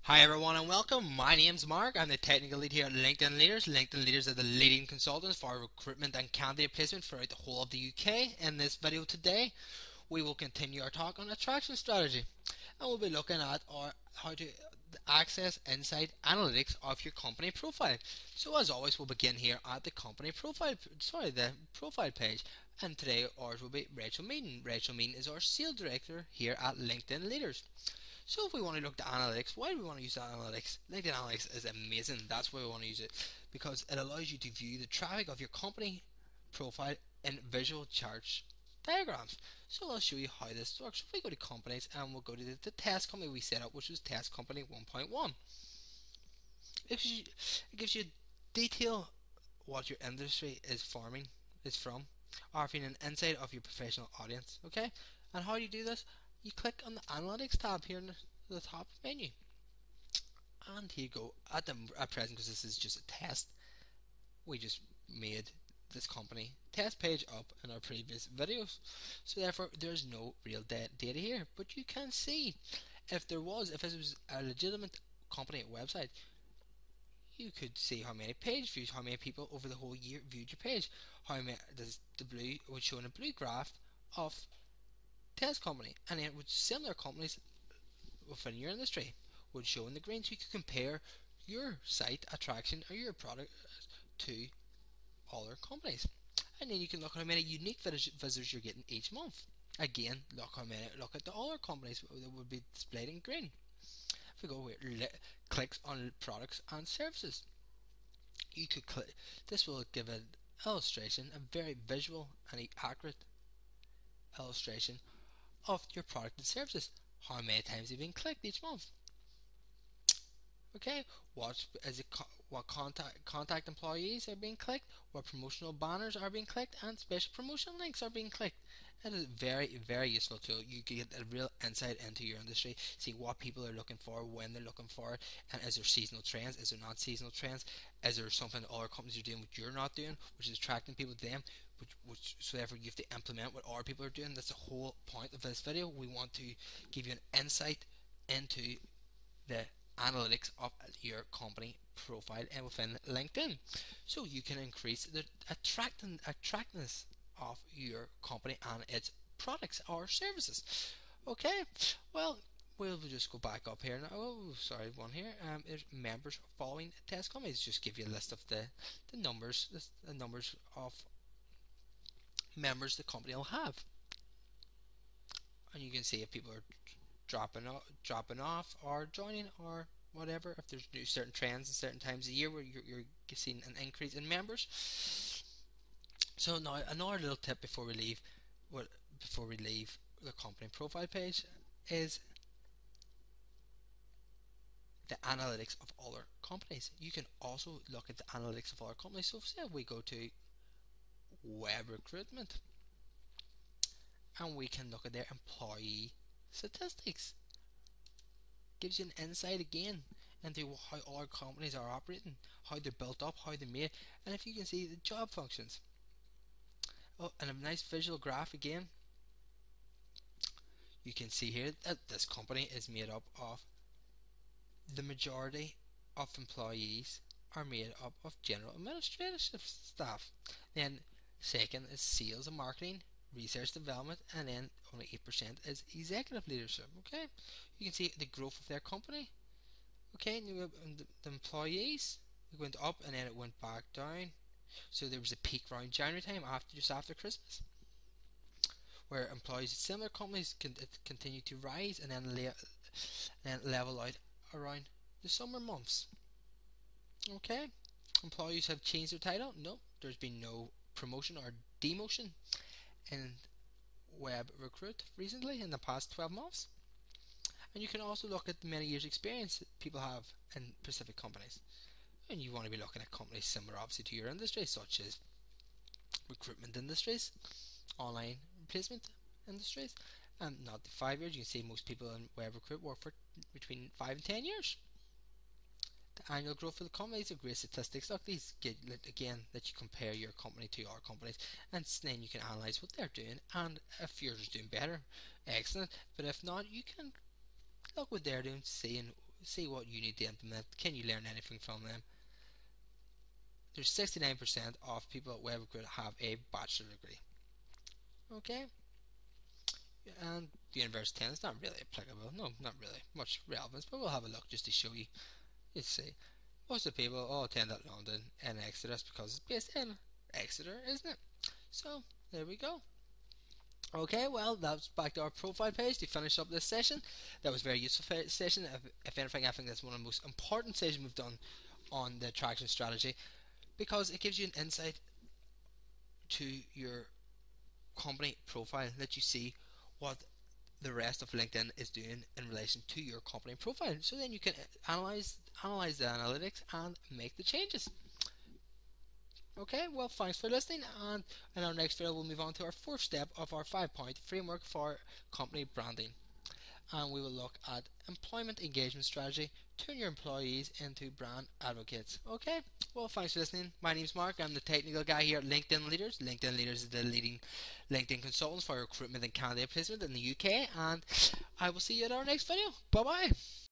Hi everyone and welcome. My name's Mark. I'm the technical lead here at LinkedIn Leaders. LinkedIn Leaders are the leading consultants for recruitment and candidate placement throughout the whole of the UK. In this video today, we will continue our talk on attraction strategy, and we'll be looking at how to access insight analytics of your company profile. So as always, we'll begin here at the company profile, the profile page. And today ours will be Rachel Meaden. Rachel Meaden is our sales director here at LinkedIn Leaders. So if we want to look at analytics, why do we want to use analytics? LinkedIn Analytics is amazing. That's why we want to use it, because it allows you to view the traffic of your company profile in visual charts diagrams. So I'll show you how this works. If we go to companies and we'll go to the test company we set up, which was test company 1.1. It gives you detail what your industry is from, offering an insight of your professional audience. Okay, and how do you do this? You click on the analytics tab here in the top menu, and here you go. At present, because this is just a test, we just made this company test page up in our previous videos, so therefore there's no real data here. But you can see if this was a legitimate company website, you could see how many page views, how many people over the whole year viewed your page, how many does the blue would show in a blue graph of test company, and then with similar companies within your industry would show in the green, so you could compare your site attraction or your product to other companies. And then you can look at how many unique visitors you're getting each month. Again, look at the other companies that would be displayed in green. If we go here, clicks on products and services, you could click. This will give an illustration, a very visual and accurate illustration of your product and services. How many times you've been clicked each month? Okay, what contact employees are being clicked, what promotional banners are being clicked, and special promotion links are being clicked. It is a very useful tool. You get a real insight into your industry, see what people are looking for, when they're looking for it, and is there seasonal trends, is there not seasonal trends, is there something that other companies are doing which you're not doing, which is attracting people to them, so therefore you have to implement what other people are doing. That's the whole point of this video. We want to give you an insight into the analytics of your company profile and within LinkedIn, so you can increase the attractiveness of your company and its products or services. Okay, well, we'll just go back up here now. Oh, sorry, one here. Is members following test companies. Just give you a list of the numbers, the numbers of members the company will have, and you can see if people are dropping off or joining or whatever. If there's new certain trends in certain times of year where you're seeing an increase in members. So now another little tip before we leave the company profile page is the analytics of other companies. You can also look at the analytics of other companies. So say we go to web recruitment, and we can look at their employee statistics. Gives you an insight again into how other companies are operating, how they're built up, how they're made, and if you can see the job functions. Oh, and a nice visual graph again. You can see here that this company is made up of the majority of employees are made up of general administrative staff. Then second is sales and marketing, research development, and then only 8% is executive leadership. Okay, you can see the growth of their company. Okay, and the employees, it went up and then it went back down. So there was a peak around January time, just after Christmas, where employees at similar companies continue to rise and then level out around the summer months. Okay, employees have changed their title. No, there's been no promotion or demotion in web recruit recently in the past 12 months. And you can also look at the many years experience that people have in specific companies. And you want to be looking at companies similar obviously to your industry, such as recruitment industries, online placement industries, and not the 5 years. You can see most people in web recruit work for between 5 and 10 years. The annual growth of the companies are great statistics. Like these get again that you compare your company to our companies, and then you can analyze what they're doing, and if yours is doing better, excellent. But if not, you can look what they're doing, see what you need to implement. Can you learn anything from them? There's 69% of people at Web Recruit have a bachelor degree. Okay, and the University 10 is not really applicable. No, not really much relevance, but we'll have a look just to show you. Let's see. Most of the people all attend at London and Exeter because it's based in Exeter, isn't it? So, there we go. Okay, well, that's back to our profile page to finish up this session. That was a very useful session. If anything, I think that's one of the most important sessions we've done on the attraction strategy because it gives you an insight to your company profile, let you see what the rest of LinkedIn is doing in relation to your company profile. So then you can analyze the analytics and make the changes. Okay, well, thanks for listening, and in our next video we'll move on to our fourth step of our 5-point framework for company branding, and we will look at employment engagement strategy. Turn your employees into brand advocates. Okay, well, thanks for listening. My name's Mark. I'm the technical guy here at LinkedIn Leaders. LinkedIn Leaders is the leading LinkedIn consultants for recruitment and candidate placement in the UK, and I will see you at our next video. Bye bye.